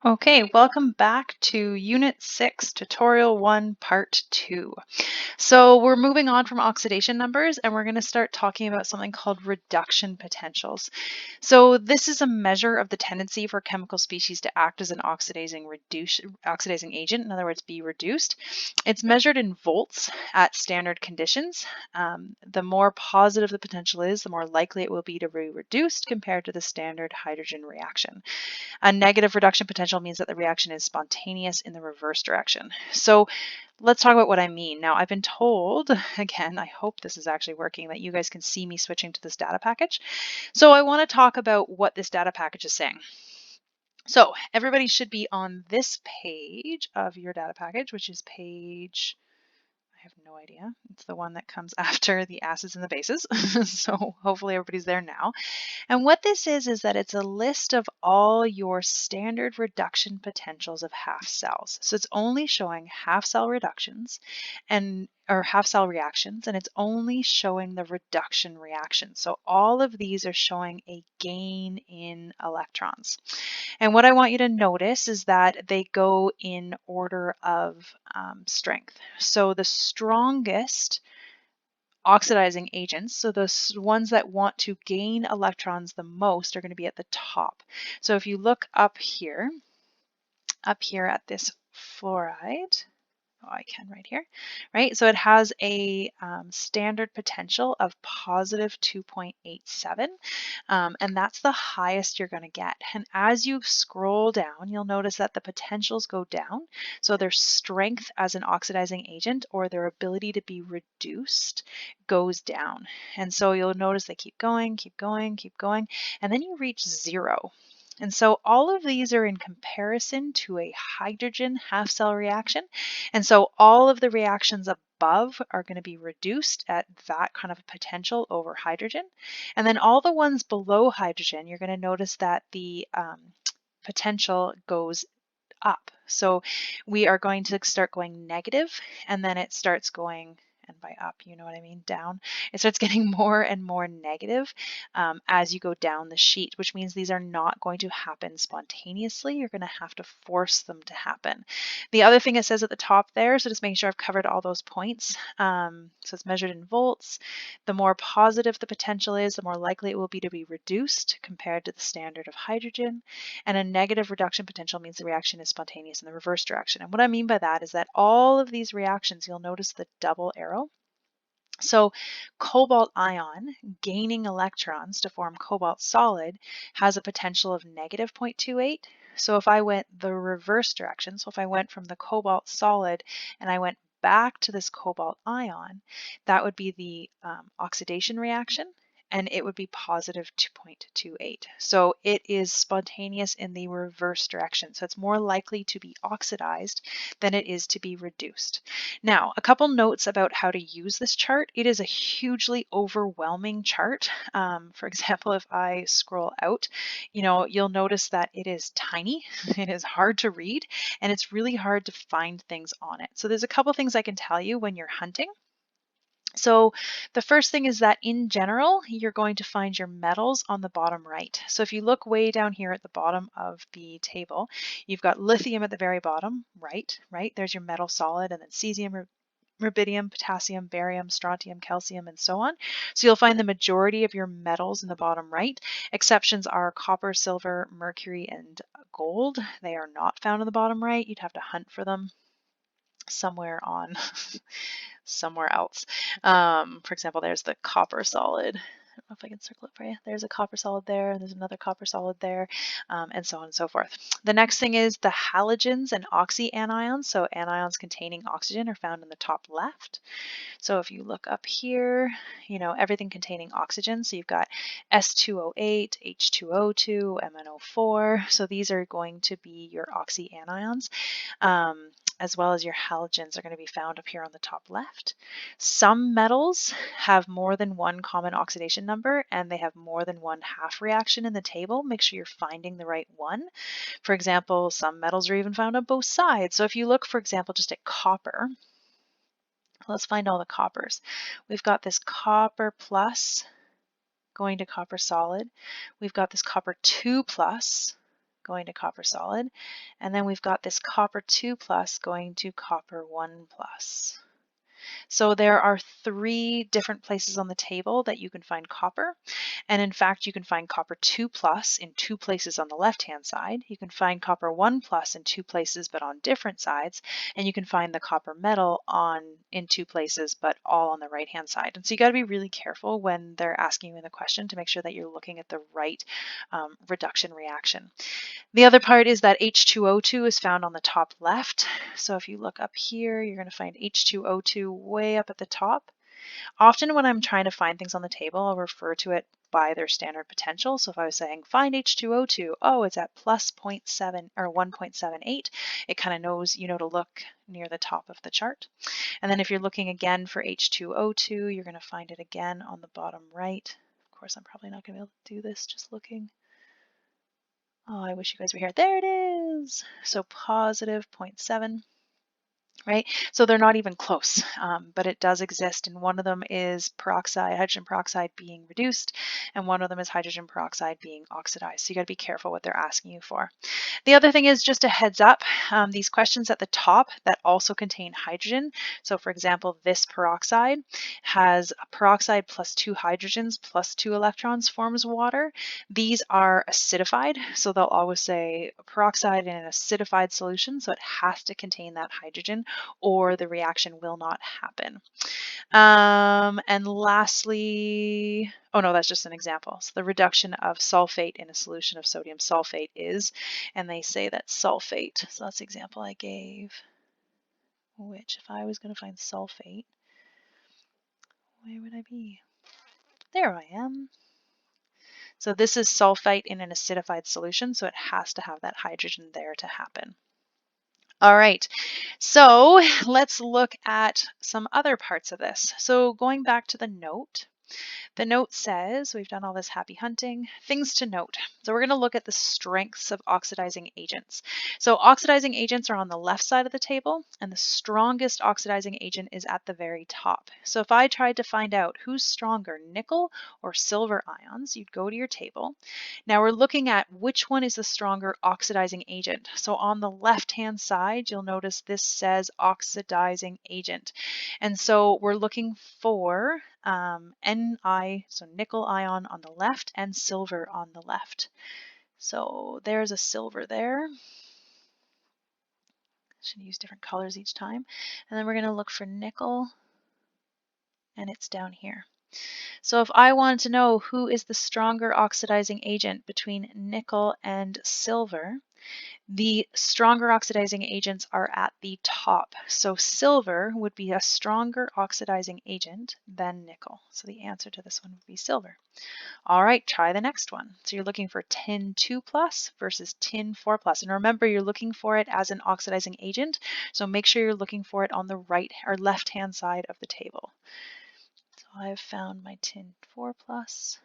Okay, welcome back to Unit 6, Tutorial 1, Part 2. So we're moving on from oxidation numbers and we're going to start talking about something called reduction potentials. So this is a measure of the tendency for chemical species to act as an oxidizing agent, in other words, be reduced. It's measured in volts at standard conditions. The more positive the potential is, the more likely it will be to be reduced compared to the standard hydrogen reaction. A negative reduction potential means that the reaction is spontaneous in the reverse direction. So let's talk about what I mean. Now, I've been told, again, I hope this is actually working, that you guys can see me switching to this data package. So I want to talk about what this data package is saying. So everybody should be on this page of your data package, which is page, I have no idea. It's the one that comes after the acids and the bases. So hopefully everybody's there now. And what this is that it's a list of all your standard reduction potentials of half cells. So it's only showing half cell reductions or half cell reactions, and it's only showing the reduction reaction. So all of these are showing a gain in electrons. And what I want you to notice is that they go in order of strength. So the strongest oxidizing agents, so the ones that want to gain electrons the most, are going to be at the top. So if you look up here at this fluoride, I can right here, right? So it has a standard potential of positive 2.87, and that's the highest you're going to get. And as you scroll down, you'll notice that the potentials go down. So their strength as an oxidizing agent, or their ability to be reduced, goes down. And so you'll notice they keep going, keep going, keep going, and then you reach 0. And so all of these are in comparison to a hydrogen half cell reaction. And so all of the reactions above are going to be reduced at that kind of a potential over hydrogen. And then all the ones below hydrogen, you're going to notice that the potential goes up. So we are going to start going negative, and then it starts going, and by up, you know what I mean, down. It starts getting more and more negative as you go down the sheet, which means these are not going to happen spontaneously. You're going to have to force them to happen. The other thing it says at the top there, so just making sure I've covered all those points. So it's measured in volts. The more positive the potential is, the more likely it will be to be reduced compared to the standard of hydrogen. And a negative reduction potential means the reaction is spontaneous in the reverse direction. And what I mean by that is that all of these reactions, you'll notice the double arrow. So cobalt ion gaining electrons to form cobalt solid has a potential of negative 0.28. So if I went the reverse direction, so if I went from the cobalt solid and I went back to this cobalt ion, that would be the oxidation reaction, and it would be positive 2.28. So it is spontaneous in the reverse direction. So it's more likely to be oxidized than it is to be reduced. Now, a couple notes about how to use this chart. It is a hugely overwhelming chart. For example, if I scroll out, you'll notice that it is tiny, it is hard to read, and it's really hard to find things on it. So there's a couple things I can tell you when you're hunting. So the first thing is that in general, you're going to find your metals on the bottom right. So if you look way down here at the bottom of the table, you've got lithium at the very bottom, right? There's your metal solid, and then cesium, rubidium, potassium, barium, strontium, calcium, and so on. So you'll find the majority of your metals in the bottom right. Exceptions are copper, silver, mercury, and gold. They are not found in the bottom right. You'd have to hunt for them somewhere on somewhere else. For example, there's the copper solid. I don't know if I can circle it for you. There's a copper solid there, and there's another copper solid there, and so on and so forth. The next thing is the halogens and oxyanions. So anions containing oxygen are found in the top left. So if you look up here, everything containing oxygen. So you've got S2O8, H2O2, MnO4. So these are going to be your oxyanions. As well as your halogens are going to be found up here on the top left. Some metals have more than one common oxidation number, and they have more than one half reaction in the table. Make sure you're finding the right one. For example, some metals are even found on both sides. So if you look, for example, just at copper, let's find all the coppers. We've got this copper plus going to copper solid. We've got this copper 2 plus going to copper solid. And then we've got this copper 2 plus going to copper 1 plus. So there are 3 different places on the table that you can find copper. And in fact, you can find copper 2 plus in 2 places on the left-hand side. You can find copper 1 plus in 2 places, but on different sides. And you can find the copper metal in 2 places, but all on the right-hand side. And so you got to be really careful when they're asking you in the question to make sure that you're looking at the right reduction reaction. The other part is that H2O2 is found on the top left. So if you look up here, you're going to find H2O2 way up at the top. Often when I'm trying to find things on the table, I'll refer to it by their standard potential. So if I was saying find H2O2, oh, it's at plus 0.7 or 1.78, it kind of knows, to look near the top of the chart. And then if you're looking again for H2O2, you're going to find it again on the bottom right. Of course, I'm probably not going to be able to do this just looking. Oh, I wish you guys were here. There it is. So positive 0.7. Right? So they're not even close, but it does exist. And one of them is hydrogen peroxide being reduced, and one of them is hydrogen peroxide being oxidized. So you got to be careful what they're asking you for. The other thing is just a heads up, these questions at the top that also contain hydrogen. So for example, this peroxide has a peroxide plus 2 hydrogens plus 2 electrons forms water. These are acidified, so they'll always say peroxide in an acidified solution, so it has to contain that hydrogen or the reaction will not happen. And lastly, oh no, that's just an example. So the reduction of sulfate in a solution of sodium sulfate is, and they say that sulfate, so that's the example I gave, which if I was going to find sulfate, where would I be? There I am. So this is sulfite in an acidified solution, so it has to have that hydrogen there to happen. All right, so let's look at some other parts of this. So going back to the note says, we've done all this happy hunting, things to note. So we're going to look at the strengths of oxidizing agents. So oxidizing agents are on the left side of the table, and the strongest oxidizing agent is at the very top. So if I tried to find out who's stronger, nickel or silver ions, you'd go to your table. Now we're looking at which one is the stronger oxidizing agent. So on the left-hand side, you'll notice this says oxidizing agent. And so we're looking for Ni, so nickel ion on the left and silver on the left. So there's a silver there. Should use different colors each time. And then we're going to look for nickel, and it's down here. So if I wanted to know who is the stronger oxidizing agent between nickel and silver, the stronger oxidizing agents are at the top. So silver would be a stronger oxidizing agent than nickel. So the answer to this one would be silver. All right, try the next one. So you're looking for tin 2 plus versus tin 4 plus. And remember, you're looking for it as an oxidizing agent. So make sure you're looking for it on the right or left-hand side of the table. So I've found my tin 4 plus,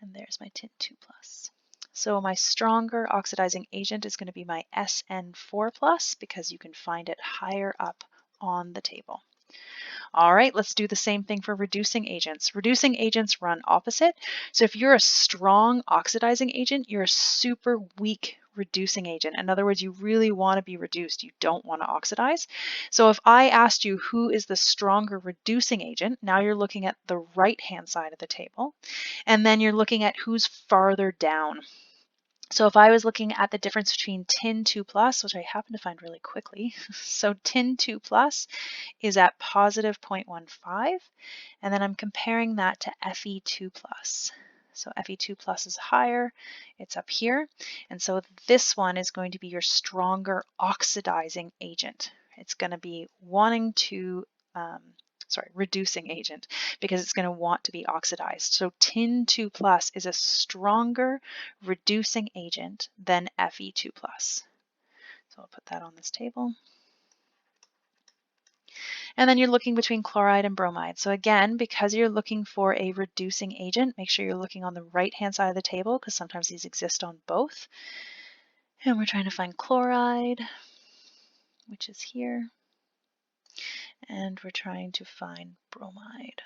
and there's my tin 2 plus. So my stronger oxidizing agent is going to be my SN4 plus because you can find it higher up on the table. All right, let's do the same thing for reducing agents. Reducing agents run opposite. So if you're a strong oxidizing agent, you're a super weak reducing agent. In other words, you really want to be reduced. You don't want to oxidize. So if I asked you who is the stronger reducing agent, now you're looking at the right-hand side of the table, and then you're looking at who's farther down. So if I was looking at the difference between tin 2 plus, which I happen to find really quickly, so tin 2 plus is at positive 0.15, and then I'm comparing that to Fe2 plus. So Fe2 plus is higher, it's up here, and so this one is going to be your stronger oxidizing agent. It's going to be reducing agent, because it's going to want to be oxidized. So tin 2 plus is a stronger reducing agent than Fe2 plus. So I'll put that on this table. And then you're looking between chloride and bromide. So again, because you're looking for a reducing agent, make sure you're looking on the right-hand side of the table, because sometimes these exist on both. And we're trying to find chloride, which is here. And we're trying to find bromide.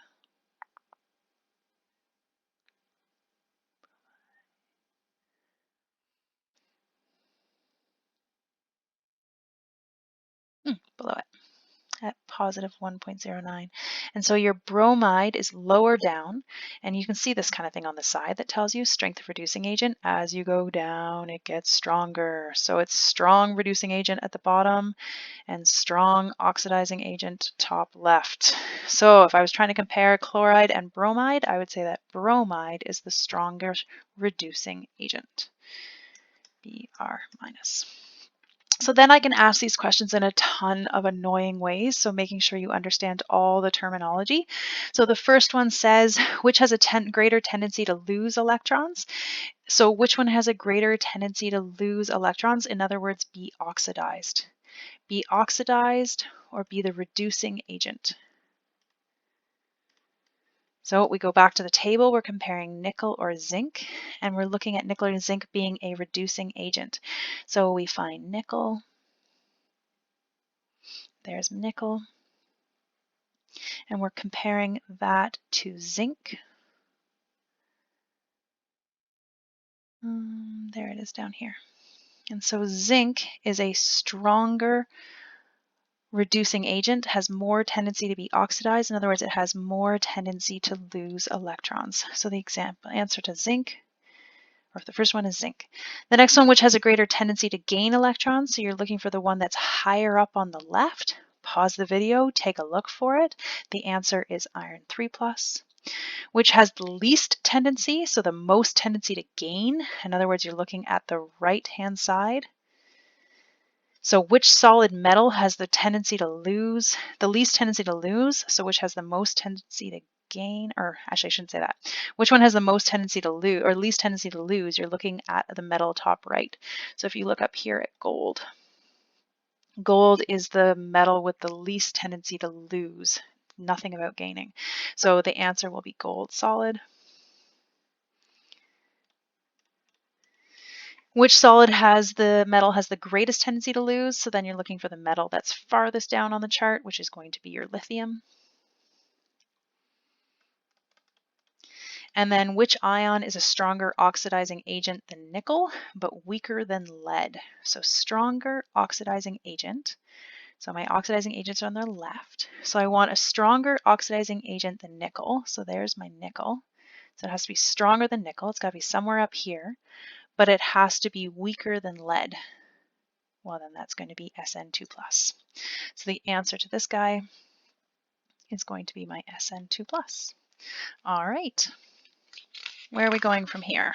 below it at positive 1.09. And so your bromide is lower down, and you can see this kind of thing on the side that tells you strength of reducing agent. As you go down, it gets stronger. So it's strong reducing agent at the bottom and strong oxidizing agent top left. So if I was trying to compare chloride and bromide, I would say that bromide is the stronger reducing agent, Br minus. So then I can ask these questions in a ton of annoying ways, so making sure you understand all the terminology. So the first one says, which has a greater tendency to lose electrons? So which one has a greater tendency to lose electrons? In other words, be oxidized. Be oxidized or be the reducing agent. So we go back to the table, we're comparing nickel or zinc, and we're looking at nickel or zinc being a reducing agent. So we find nickel. There's nickel. And we're comparing that to zinc. There it is down here. And so zinc is a stronger reducing agent, has more tendency to be oxidized. In other words, it has more tendency to lose electrons. So the answer to zinc, or the first one is zinc. The next one, which has a greater tendency to gain electrons. So you're looking for the one that's higher up on the left. Pause the video, take a look for it. The answer is iron 3+. Which has the least tendency, so the most tendency to gain. In other words, you're looking at the right-hand side. So which solid metal has the tendency to lose, the least tendency to lose? So which has the most tendency to gain, or actually I shouldn't say that. Which one has the most tendency to lose, or least tendency to lose? You're looking at the metal top right. So if you look up here at gold, gold is the metal with the least tendency to lose. Nothing about gaining. So the answer will be gold solid. Which solid has the metal has the greatest tendency to lose? So then you're looking for the metal that's farthest down on the chart, which is going to be your lithium. And then which ion is a stronger oxidizing agent than nickel, but weaker than lead? So stronger oxidizing agent. So my oxidizing agents are on the left. So I want a stronger oxidizing agent than nickel. So there's my nickel. So it has to be stronger than nickel. It's got to be somewhere up here, but it has to be weaker than lead. Well, then that's going to be Sn2+. So the answer to this guy is going to be my Sn2+. All right. Where are we going from here?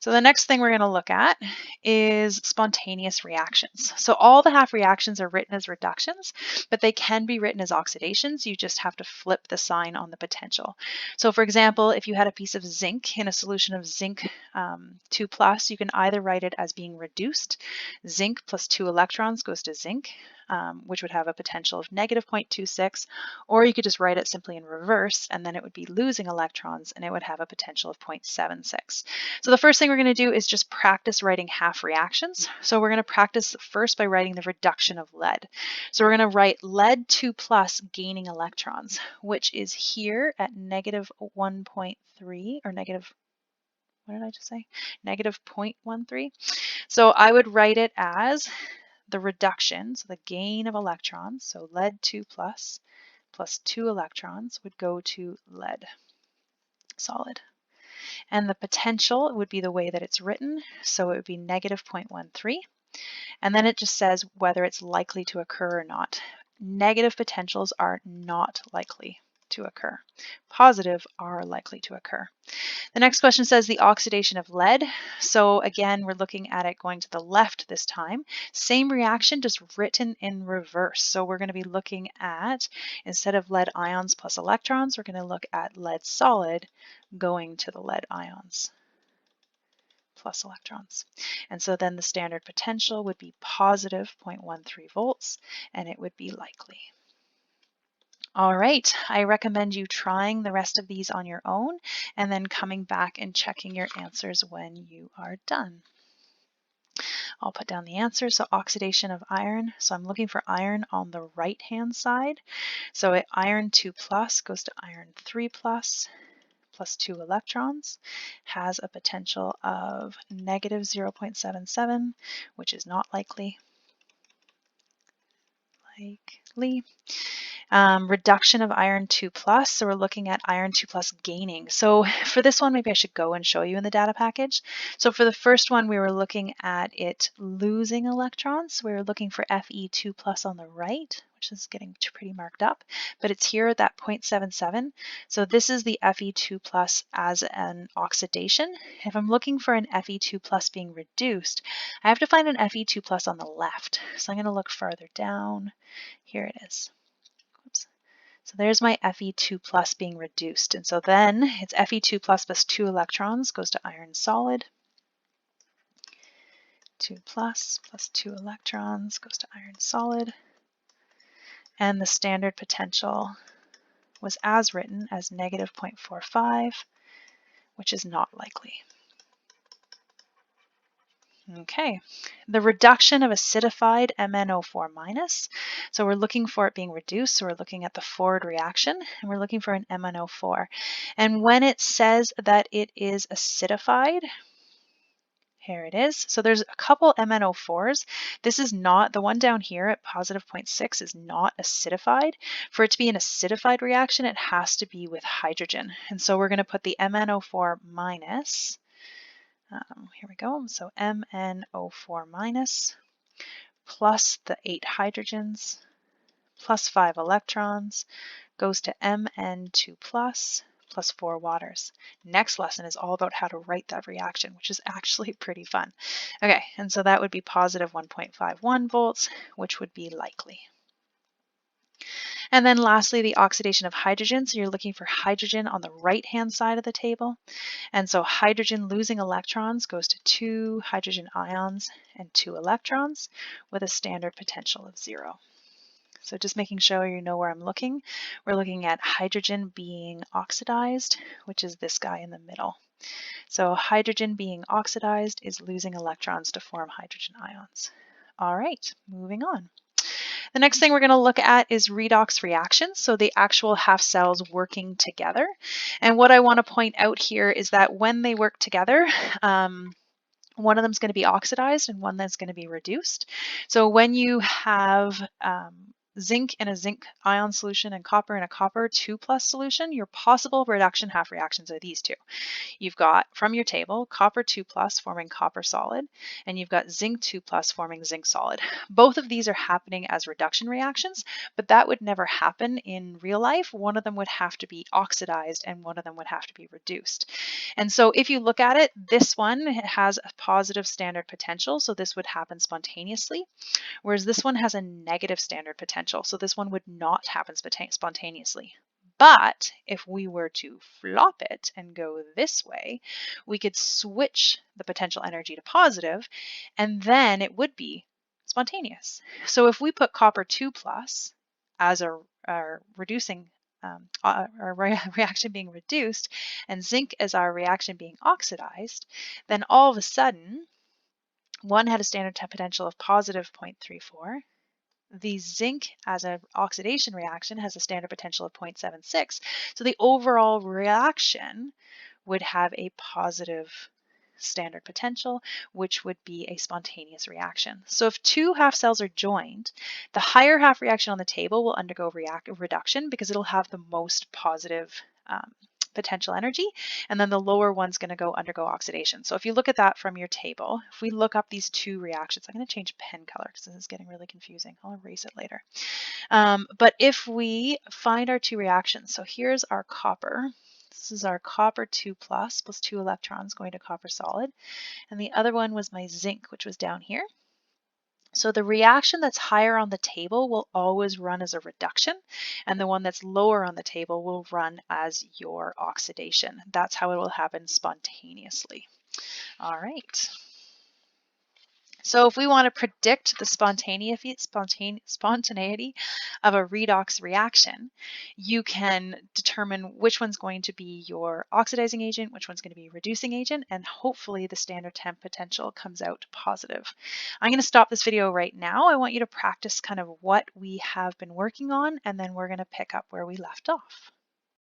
So the next thing we're going to look at is spontaneous reactions. So all the half reactions are written as reductions, but they can be written as oxidations. You just have to flip the sign on the potential. So for example, if you had a piece of zinc in a solution of zinc 2+, you can either write it as being reduced. Zinc plus 2 electrons goes to zinc, which would have a potential of negative 0.26, or you could just write it simply in reverse, and then it would be losing electrons, and it would have a potential of 0.76. So the first thing we're going to do is just practice writing half reactions. So we're going to practice first by writing the reduction of lead. So we're going to write lead 2+ gaining electrons, which is here at negative 1.3, or negative, what did I just say? Negative 0.13. So I would write it as the reduction, so the gain of electrons, so lead 2+ plus 2 electrons would go to lead solid. And the potential would be the way that it's written, so it would be negative 0.13. And then it just says whether it's likely to occur or not. Negative potentials are not likely to occur. Positive are likely to occur. The next question says the oxidation of lead. So again, we're looking at it going to the left this time. Same reaction, just written in reverse. So we're going to be looking at, instead of lead ions plus electrons, we're going to look at lead solid going to the lead ions plus electrons. And so then the standard potential would be positive 0.13 volts, and it would be likely. All right, I recommend you trying the rest of these on your own and then coming back and checking your answers when you are done. I'll put down the answer. So oxidation of iron. So I'm looking for iron on the right-hand side. So iron 2+ goes to iron 3+ plus 2 electrons, has a potential of negative 0.77, which is not likely. likely. Reduction of iron 2 plus, so we're looking at iron 2 plus gaining. So for this one, maybe I should go and show you in the data package. So for the first one, we were looking at it losing electrons. We were looking for Fe2 plus on the right, which is getting pretty marked up, but it's here at that 0.77. So this is the Fe2 plus as an oxidation. If I'm looking for an Fe2 plus being reduced, I have to find an Fe2 plus on the left. So I'm going to look farther down. Here it is. Oops. So there's my Fe2 plus being reduced. And so then it's Fe2 plus 2 electrons goes to iron solid. 2 plus 2 electrons goes to iron solid. And the standard potential was as written as negative 0.45, which is not likely. Okay, the reduction of acidified MnO4 minus. So we're looking for it being reduced. So we're looking at the forward reaction and we're looking for an MnO4. And when it says that it is acidified, here it is. So there's a couple MnO4s. This is not, the one down here at positive 0.6 is not acidified. For it to be an acidified reaction, it has to be with hydrogen. And so we're going to put the MnO4 minus. Here we go. So MnO4 minus plus the 8 hydrogens plus 5 electrons goes to Mn2 plus 4 waters. Next lesson is all about how to write that reaction, which is actually pretty fun. Okay, and so that would be positive 1.51 volts, which would be likely. And then lastly, the oxidation of hydrogen. So you're looking for hydrogen on the right-hand side of the table. And so hydrogen losing electrons goes to 2 hydrogen ions and 2 electrons with a standard potential of 0. So just making sure you know where I'm looking. We're looking at hydrogen being oxidized, which is this guy in the middle. So hydrogen being oxidized is losing electrons to form hydrogen ions. All right, moving on. The next thing we're going to look at is redox reactions, so the actual half cells working together. And what I want to point out here is that when they work together, one of them is going to be oxidized and one that's going to be reduced. So when you have zinc in a zinc ion solution and copper in a copper 2 plus solution, your possible reduction half reactions are these two. You've got, from your table, copper 2 plus forming copper solid, and you've got zinc 2 plus forming zinc solid. Both of these are happening as reduction reactions, but that would never happen in real life. One of them would have to be oxidized and one of them would have to be reduced. And so if you look at it, this one has a positive standard potential, so this would happen spontaneously, whereas this one has a negative standard potential, so this one would not happen spontaneously. But if we were to flop it and go this way, we could switch the potential energy to positive, and then it would be spontaneous. So if we put copper 2 plus as our reducing our reaction being reduced, and zinc as our reaction being oxidized, then all of a sudden, one had a standard potential of positive 0.34. The zinc as an oxidation reaction has a standard potential of 0.76. So the overall reaction would have a positive standard potential, which would be a spontaneous reaction. So if two half cells are joined, the higher half reaction on the table will undergo reduction because it'll have the most positive potential energy, and then the lower one's going to undergo oxidation. So if you look at that from your table, if we look up these two reactions, I'm going to change pen color because this is getting really confusing. I'll erase it later. But if we find our two reactions, so here's our copper. This is our copper 2 plus 2 electrons going to copper solid, and the other one was my zinc, which was down here. So the reaction that's higher on the table will always run as a reduction, and the one that's lower on the table will run as your oxidation. That's how it will happen spontaneously. All right. So if we want to predict the spontaneity of a redox reaction, you can determine which one's going to be your oxidizing agent, which one's going to be reducing agent, and hopefully the standard temp potential comes out positive. I'm going to stop this video right now. I want you to practice kind of what we have been working on, and then we're going to pick up where we left off.